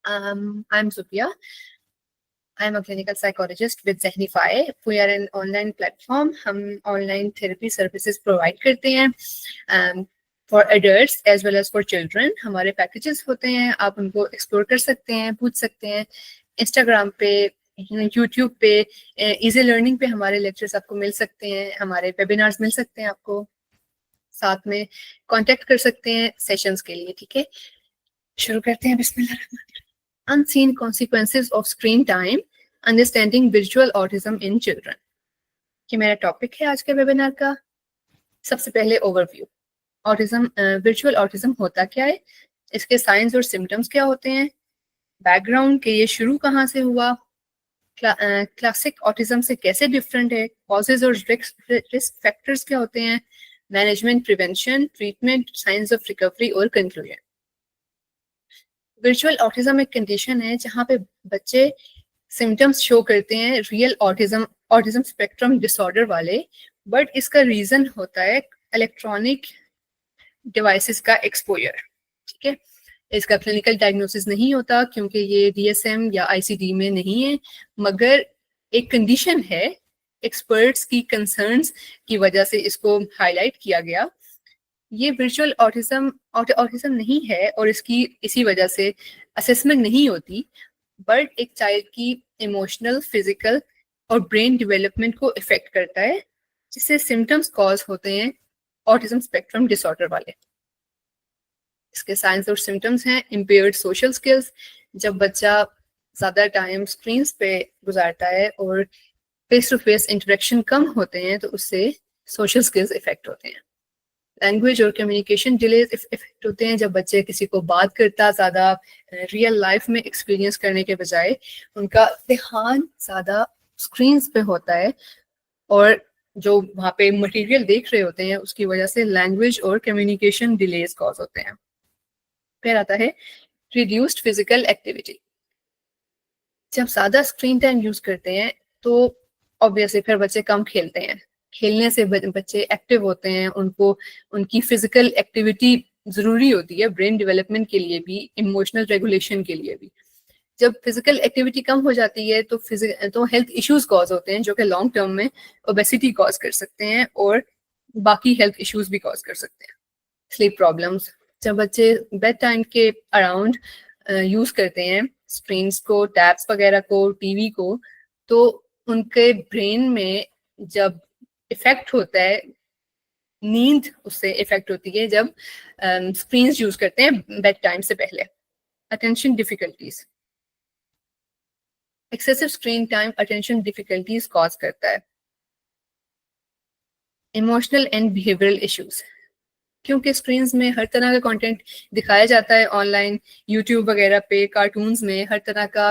I'm Zubia. I'm a clinical psychologist with Zehnify. We are an online platform. हम online therapy services provide करते हैं for adults as well as for children. हमारे packages होते हैं, आप उनको explore कर सकते हैं, पूछ सकते हैं. Instagram पे, YouTube पे, easy learning पे हमारे lectures आपको मिल सकते हैं, हमारे webinars मिल सकते हैं आपको. साथ में contact कर सकते हैं sessions के लिए. ठीक है, शुरू करते हैं. बिस्मिल्लाह. Unseen consequences of screen time, understanding visual autism in children. ये मेरा टॉपिक है आज के वेबिनार का. सबसे पहले ओवरव्यू. विजुअल ऑटिज्म होता क्या है, इसके साइंस और सिम्टम्स क्या होते हैं, बैकग्राउंड के ये शुरू कहाँ से हुआ, क्लासिक ऑटिज्म से कैसे डिफरेंट है, कॉजेज और रिस्क फैक्टर्स क्या होते हैं, management, prevention, treatment, science of recovery और कंक्लूजन. विजुअल ऑटिज्म एक कंडीशन है जहाँ पे बच्चे सिम्टम्स शो करते हैं रियल ऑटिज्म स्पेक्ट्रम डिसऑर्डर वाले, बट इसका रीजन होता है इलेक्ट्रॉनिक डिवाइसेस का एक्सपोजर. ठीक है, इसका क्लिनिकल डायग्नोसिस नहीं होता क्योंकि ये DSM या ICD में नहीं है, मगर एक कंडीशन है, एक्सपर्ट्स की कंसर्न्स की वजह से इसको हाईलाइट किया गया. ये विजुअल ऑटिज्म नहीं है और इसकी इसी वजह से असेसमेंट नहीं होती, बट एक चाइल्ड की इमोशनल, फिजिकल और ब्रेन डेवलपमेंट को इफेक्ट करता है, जिससे सिम्टम्स कॉज होते हैं ऑटिज्म स्पेक्ट्रम डिसऑर्डर वाले. इसके साइंस और सिम्टम्स हैं इम्पेयर्ड सोशल स्किल्स. जब बच्चा ज़्यादा टाइम स्क्रीन्स पे गुजारता है और फेस टू फेस इंटरेक्शन कम होते हैं तो उससे सोशल स्किल्स इफेक्ट होते हैं. लैंग्वेज और कम्युनिकेशन डिलेज इफेक्ट होते हैं जब बच्चे किसी को बात करता ज़्यादा रियल लाइफ में एक्सपीरियंस करने के बजाय उनका ध्यान ज़्यादा स्क्रीन्स पे होता है और जो वहाँ पे मटेरियल देख रहे होते हैं उसकी वजह से लैंग्वेज और कम्युनिकेशन डिलेज कॉज होते हैं. फिर आता है रिड्यूस्ड फिजिकल एक्टिविटी. जब ज़्यादा स्क्रीन टाइम यूज करते हैं तो ऑब्वियसली फिर बच्चे कम खेलते हैं. खेलने से बच्चे एक्टिव होते हैं, उनको उनकी फिजिकल एक्टिविटी जरूरी होती है ब्रेन डेवलपमेंट के लिए भी, इमोशनल रेगुलेशन के लिए भी. जब फिजिकल एक्टिविटी कम हो जाती है तो हेल्थ इश्यूज कॉज होते हैं जो कि लॉन्ग टर्म में ओबेसिटी कॉज कर सकते हैं और बाकी हेल्थ इश्यूज भी कॉज कर सकते हैं. Sleep problems. जब बच्चे बेड टाइम के अराउंड यूज करते हैं स्क्रीन्स को, टैब्स वगैरह को, टीवी को, तो उनके ब्रेन में जब इफेक्ट होता है, नींद उससे इफेक्ट होती है जब स्क्रीन्स यूज करते हैं बेड टाइम से पहले. Attention difficulties. Excessive screen time attention difficulties cause करता है. Emotional and behavioural issues. क्योंकि स्क्रीन्स में हर तरह का कंटेंट दिखाया जाता है ऑनलाइन, यूट्यूब वगैरह पे, कार्टून्स में हर तरह का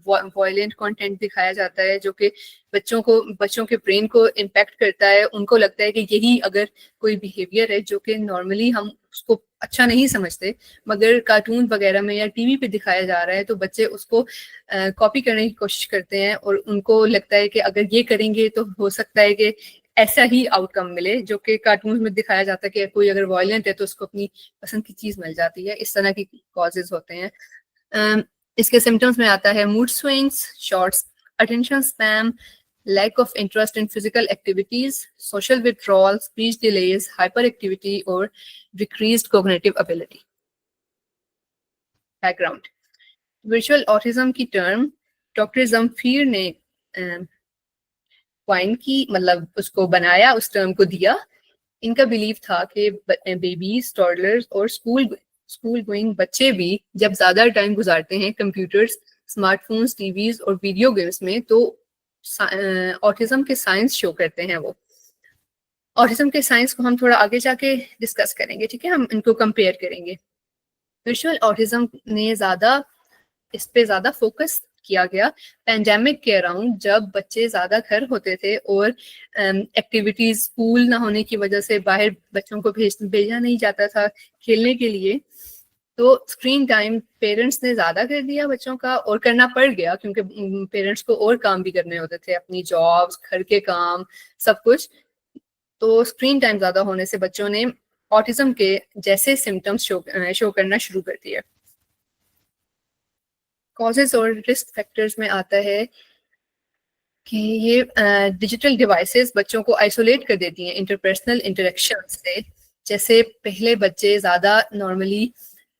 वायलेंट कंटेंट दिखाया जाता है जो कि बच्चों के ब्रेन को इम्पैक्ट करता है. उनको लगता है कि यही अगर कोई बिहेवियर है जो कि नॉर्मली हम उसको अच्छा नहीं समझते, मगर कार्टून वगैरह में या टीवी पे दिखाया जा रहा है तो बच्चे उसको कॉपी करने की कोशिश करते हैं और उनको लगता है कि अगर ये करेंगे तो हो सकता है कि ऐसा ही आउटकम मिले जो कि कार्टून में दिखाया जाता है कि कोई अगर वायलेंट है तो उसको अपनी पसंद की चीज मिल जाती है. इस तरह की कॉजेज होते हैं. इसके सिम्टम्स में आता है mood swings, short attention span, lack of interest in physical activities, social withdrawal, speech delays, hyperactivity or decreased cognitive ability. Background. Visual autism की टर्म डॉक्टर जमफीर ने क्वाइन की, मतलब उसको बनाया, उस टर्म को दिया. इनका बिलीव था कि बेबीज, टॉडलर्स और स्कूल गोइंग बच्चे भी जब ज्यादा टाइम गुजारते हैं कंप्यूटर्स, स्मार्टफोन्स, टीवीज और वीडियो गेम्स में तो ऑटिज्म के साइंस शो करते हैं. वो ऑटिज्म के साइंस को हम थोड़ा आगे जाके डिस्कस करेंगे. ठीक है, हम इनको कंपेयर करेंगे. विजुअल ऑटिज्म ने इस पे ज्यादा फोकस किया गया पैंडेमिक के अराउंड, जब बच्चे ज्यादा घर होते थे और एक्टिविटीज स्कूल ना होने की वजह से बाहर बच्चों को भेजा नहीं जाता था खेलने के लिए. तो स्क्रीन टाइम पेरेंट्स ने ज्यादा कर दिया बच्चों का, और करना पड़ गया क्योंकि पेरेंट्स को और काम भी करने होते थे, अपनी जॉब्स, घर के काम, सब कुछ. तो स्क्रीन टाइम ज्यादा होने से बच्चों ने ऑटिज्म के जैसे सिम्टम्स शो करना शुरू कर दिए. कॉजेज और रिस्क फैक्टर्स में आता है कि ये डिजिटल डिवाइसेस बच्चों को आइसोलेट कर देती हैं इंटरपर्सनल इंटरेक्शन से। जैसे पहले बच्चे ज़्यादा नॉर्मली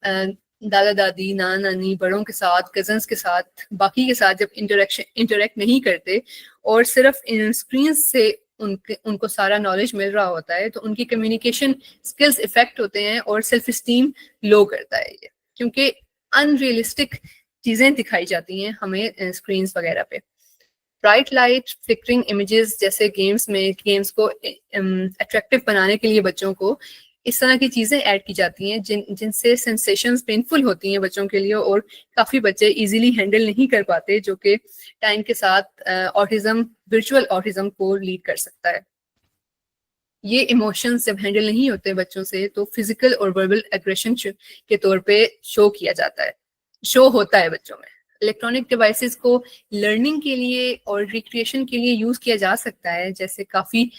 दादा दादी, नाना नानी, बड़ों के साथ, कजन्स के साथ, बाकी के साथ जब इंटरेक्ट नहीं करते और सिर्फ इन स्क्रीन से उनको सारा नॉलेज मिल रहा होता है, तो उनकी कम्युनिकेशन स्किल्स इफेक्ट होते हैं और सेल्फ स्टीम लो करता है ये, क्योंकि अनरियलिस्टिक चीज़ें दिखाई जाती हैं हमें स्क्रीन वगैरह पे। ब्राइट लाइट, फ्लिकरिंग इमेजेस जैसे गेम्स को अट्रैक्टिव बनाने के लिए बच्चों को इस तरह की चीज़ें ऐड की जाती हैं जिनसे सेंसेशंस पेनफुल होती हैं बच्चों के लिए, और काफ़ी बच्चे इजीली हैंडल नहीं कर पाते, जो कि टाइम के साथ ऑटिज्म, वर्चुअल ऑटिज्म को लीड कर सकता है। ये इमोशंस जब हैंडल नहीं होते बच्चों से, तो फिजिकल और वर्बल एग्रेशन के तौर पे शो होता है बच्चों में। इलेक्ट्रॉनिक डिवाइसेस को लर्निंग के लिए और रिक्रिएशन के लिए यूज किया जा सकता है, जैसे काफ़ी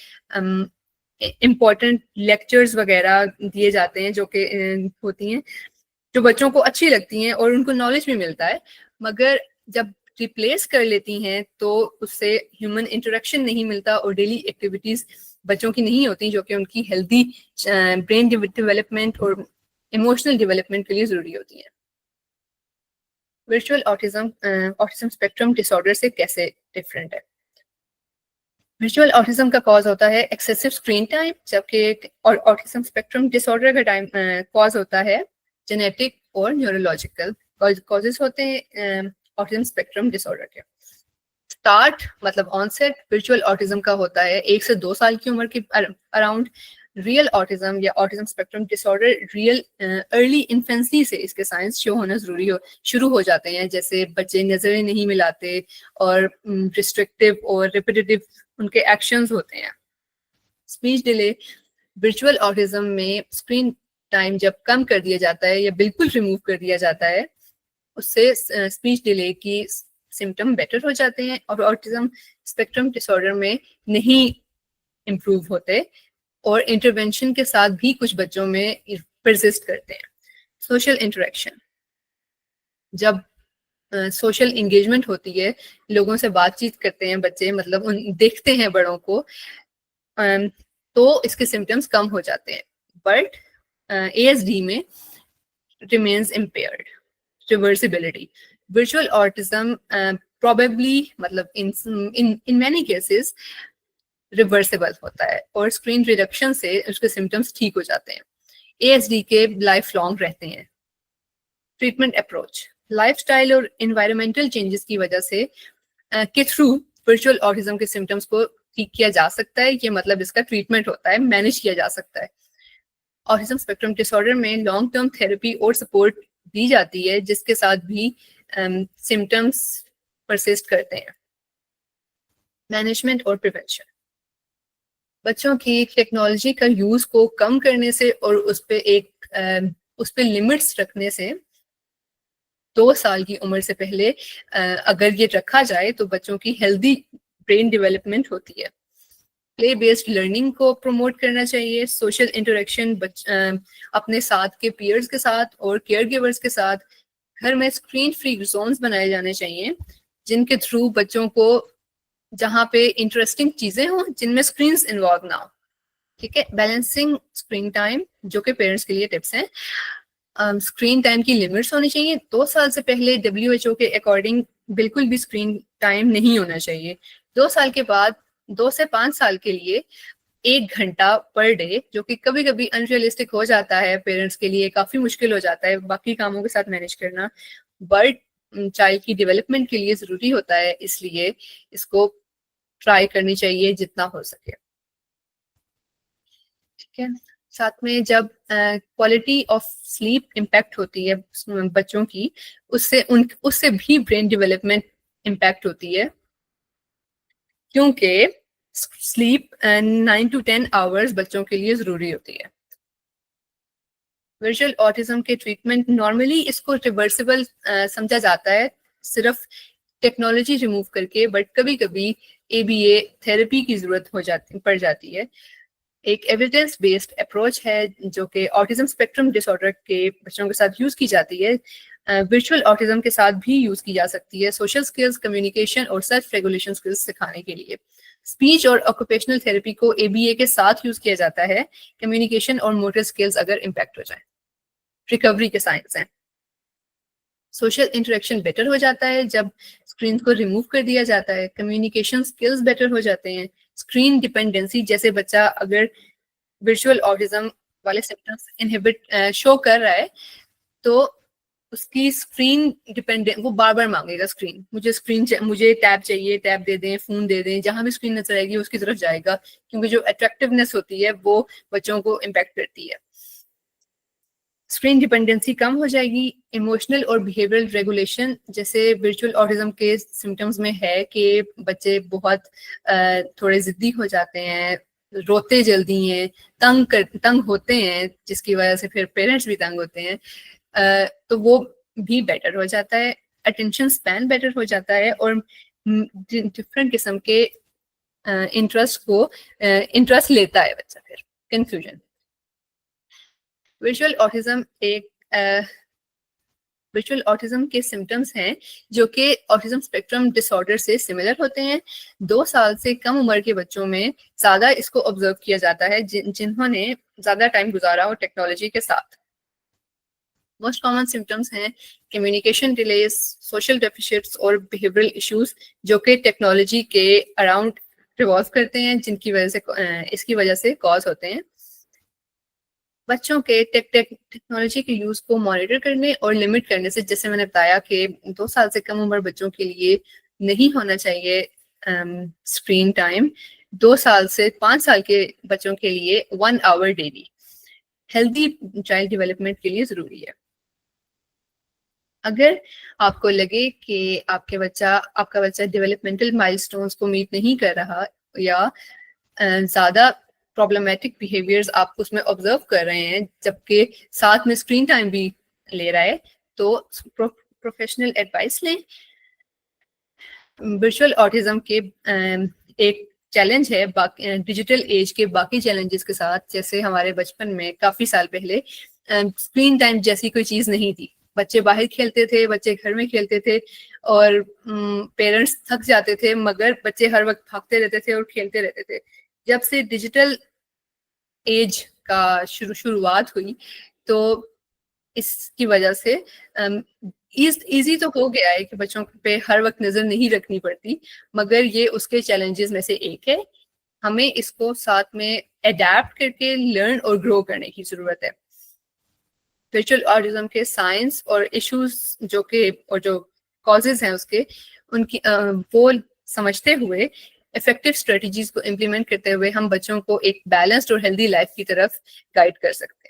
इम्पॉर्टेंट लेक्चर्स वगैरह दिए जाते हैं जो कि होती हैं, जो बच्चों को अच्छी लगती हैं और उनको नॉलेज भी मिलता है, मगर जब रिप्लेस कर लेती हैं तो उससे ह्यूमन इंटरेक्शन नहीं मिलता और डेली एक्टिविटीज बच्चों की नहीं होती, जो कि उनकी हेल्दी ब्रेन डेवलपमेंट और इमोशनल डेवलपमेंट के लिए ज़रूरी होती हैं। वर्चुअल ऑटिज्म स्पेक्ट्रम डिसऑर्डर से कैसे डिफरेंट है? वर्चुअल ऑटिज्म का कॉज होता है एक्सेसिव स्क्रीन टाइम, जबकि ऑटिज्म स्पेक्ट्रम डिसऑर्डर का कॉज होता है जेनेटिक और न्यूरोलॉजिकल कॉजेज होते हैं ऑटिज्म स्पेक्ट्रम डिसऑर्डर के। स्टार्ट मतलब ऑनसेट वर्चुअल ऑटिज्म का होता है 1 से 2 साल की उम्र के अराउंड। रियल ऑटिज्म या autism spectrum disorder real early infancy से इसके साइंस शो होना शुरू हो जाते हैं, जैसे बच्चे नजरें नहीं मिलाते और रिस्ट्रिक्टिव और रिपीटेटिव उनके एक्शंस होते हैं। स्पीच डिले, वर्चुअल ऑटिज्म में स्क्रीन टाइम जब कम कर दिया जाता है या बिल्कुल रिमूव कर दिया जाता है, उससे स्पीच डिले की सिम्टम बेटर हो जाते हैं और ऑटिज्म स्पेक्ट्रम डिसऑर्डर में नहीं इम्प्रूव होते और इंटरवेंशन के साथ भी कुछ बच्चों में परसिस्ट करते हैं। सोशल इंटरेक्शन, जब सोशल एंगेजमेंट होती है, लोगों से बातचीत करते हैं बच्चे, मतलब देखते हैं बड़ों को, तो इसके सिम्टम्स कम हो जाते हैं। बट ASD में remains impaired. Reversibility, virtual autism probably मतलब in many cases रिवर्सिबल होता है और स्क्रीन रिडक्शन से उसके सिम्टम्स ठीक हो जाते हैं। ASD के लाइफ लॉन्ग रहते हैं। ट्रीटमेंट अप्रोच, लाइफस्टाइल और इन्वायरमेंटल चेंजेस की वजह से के थ्रू वर्चुअल ऑटिज्म के सिम्टम्स को ठीक किया जा सकता है। ये मतलब इसका ट्रीटमेंट होता है, मैनेज किया जा सकता है। ऑटिज्म स्पेक्ट्रम डिसऑर्डर में लॉन्ग टर्म थेरेपी और सपोर्ट दी जाती है, जिसके साथ भी सिम्टम्स परसिस्ट करते हैं। मैनेजमेंट और प्रिवेंशन, बच्चों की टेक्नोलॉजी का यूज को कम करने से और उस पे लिमिट्स रखने से 2 साल की उम्र से पहले अगर ये रखा जाए तो बच्चों की हेल्दी ब्रेन डेवलपमेंट होती है। प्ले बेस्ड लर्निंग को प्रमोट करना चाहिए। सोशल इंटरेक्शन अपने साथ के पीयर्स के साथ और केयर गिवर्स के साथ। घर में स्क्रीन फ्री जोन्स बनाए जाने चाहिए, जिनके थ्रू बच्चों को, जहाँ पे इंटरेस्टिंग चीजें हों जिनमें स्क्रीन इन्वॉल्व ना हो। ठीक है। बैलेंसिंग स्क्रीन टाइम, जो कि पेरेंट्स के लिए टिप्स हैं। स्क्रीन टाइम की लिमिट्स होनी चाहिए। 2 साल से पहले WHO के अकॉर्डिंग बिल्कुल भी स्क्रीन टाइम नहीं होना चाहिए। 2 साल के बाद 2 से 5 साल के लिए 1 घंटा पर डे, जो कि कभी कभी अनरियलिस्टिक हो जाता है, पेरेंट्स के लिए काफी मुश्किल हो जाता है बाकी कामों के साथ मैनेज करना, बट चाइल्ड की डेवलपमेंट के लिए जरूरी होता है, इसलिए इसको ट्राई करनी चाहिए जितना हो सके। ठीक है। साथ में जब क्वालिटी ऑफ स्लीप इम्पैक्ट होती है बच्चों की, उससे भी ब्रेन डेवलपमेंट इम्पैक्ट होती है, क्योंकि स्लीप 9 to 10 आवर्स बच्चों के लिए जरूरी होती है। वर्चुअल ऑटिज्म के ट्रीटमेंट नॉर्मली इसको रिवर्सिबल समझा जाता है सिर्फ टेक्नोलॉजी रिमूव करके, बट कभी कभी ABA थेरेपी की जरूरत पड़ जाती है। एक एविडेंस बेस्ड अप्रोच है जो कि ऑटिज्म स्पेक्ट्रम डिसऑर्डर के बच्चों के साथ यूज की जाती है, वर्चुअल ऑटिज्म के साथ भी यूज की जा सकती है सोशल स्किल्स, कम्युनिकेशन और सेल्फ रेगुलेशन स्किल्स सिखाने के लिए। स्पीच और ऑक्यूपेशनल थेरेपी को ABA के साथ यूज किया जाता है कम्युनिकेशन और मोटर स्किल्स अगर इम्पैक्ट हो जाए। रिकवरी के साइंस हैं, सोशल इंटरेक्शन बेटर हो जाता है जब स्क्रीन को रिमूव कर दिया जाता है, कम्युनिकेशन स्किल्स बेटर हो जाते हैं, स्क्रीन डिपेंडेंसी जैसे बच्चा अगर वर्चुअल ऑटिज्म वाले सिम्टम्स इनहिबिट शो कर रहा है तो उसकी स्क्रीन डिपेंडेंट, वो बार बार मांगेगा स्क्रीन, मुझे टैब चाहिए, टैब दे दें, फोन दे दें, जहां भी स्क्रीन नजर आएगी उसकी तरफ जाएगा, क्योंकि जो अट्रैक्टिवनेस होती है वो बच्चों को इम्पैक्ट करती है। स्क्रीन डिपेंडेंसी कम हो जाएगी। इमोशनल और बिहेवियरल रेगुलेशन जैसे वर्चुअल ऑटिज्म के सिम्टम्स में है कि बच्चे बहुत थोड़े जिद्दी हो जाते हैं, रोते जल्दी हैं, तंग होते हैं, जिसकी वजह से फिर पेरेंट्स भी तंग होते हैं, तो वो भी बेटर हो जाता है। अटेंशन स्पैन बेटर हो जाता है और डिफरेंट किस्म के इंटरेस्ट लेता है बच्चा। फिर कंफ्यूजन, विजुअल ऑटिज्म के सिम्टम्स हैं जो कि ऑटिज्म स्पेक्ट्रम डिसऑर्डर से सिमिलर होते हैं। 2 साल से कम उम्र के बच्चों में ज्यादा इसको ऑब्जर्व किया जाता है जिन्होंने ज्यादा टाइम गुजारा हो टेक्नोलॉजी के साथ। मोस्ट कॉमन सिम्टम्स हैं कम्युनिकेशन डिलेज, सोशल डेफिशिएंट्स और बिहेवियरल इश्यूज जो कि टेक्नोलॉजी के अराउंड रिवॉल्व करते हैं, जिनकी वजह से इसकी वजह से कॉज होते हैं। बच्चों के टेक्नोलॉजी के यूज को मॉनिटर करने और लिमिट करने से, जैसे मैंने बताया कि 2 साल से कम उम्र बच्चों के लिए नहीं होना चाहिए स्क्रीन टाइम, 2 साल से 5 साल के बच्चों के लिए 1 hour daily healthy child development के लिए जरूरी है। अगर आपको लगे कि आपका बच्चा डेवलपमेंटल माइलस्टोन्स को मीट नहीं कर रहा या ज्यादा प्रॉब्लमेटिक बिहेवियर्स आप उसमें ऑब्जर्व कर रहे हैं जबकि साथ में स्क्रीन टाइम भी ले रहा है, तो प्रोफेशनल एडवाइस लें। वर्चुअल ऑटिज्म के एक चैलेंज है डिजिटल एज के बाकी चैलेंजेस के साथ, जैसे हमारे बचपन में काफी साल पहले स्क्रीन टाइम जैसी कोई चीज नहीं थी। बच्चे बाहर खेलते थे, बच्चे घर में खेलते थे और पेरेंट्स थक जाते थे मगर बच्चे हर वक्त भागते रहते थे और खेलते रहते थे। जब से डिजिटल एज का शुरुआत हुई तो इसकी वजह से इजी तो हो गया है कि बच्चों पे हर वक्त नजर नहीं रखनी पड़ती, मगर ये उसके चैलेंजेस में से एक है। हमें इसको साथ में अडेप्ट करके लर्न और ग्रो करने की जरूरत है। वर्चुअल ऑटिज्म के साइंस और इश्यूज जो कॉजेज हैं उसके, वो समझते हुए इफेक्टिव स्ट्रेटजीज को इम्प्लीमेंट करते हुए हम बच्चों को एक बैलेंस्ड और हेल्दी लाइफ की तरफ गाइड कर सकते हैं।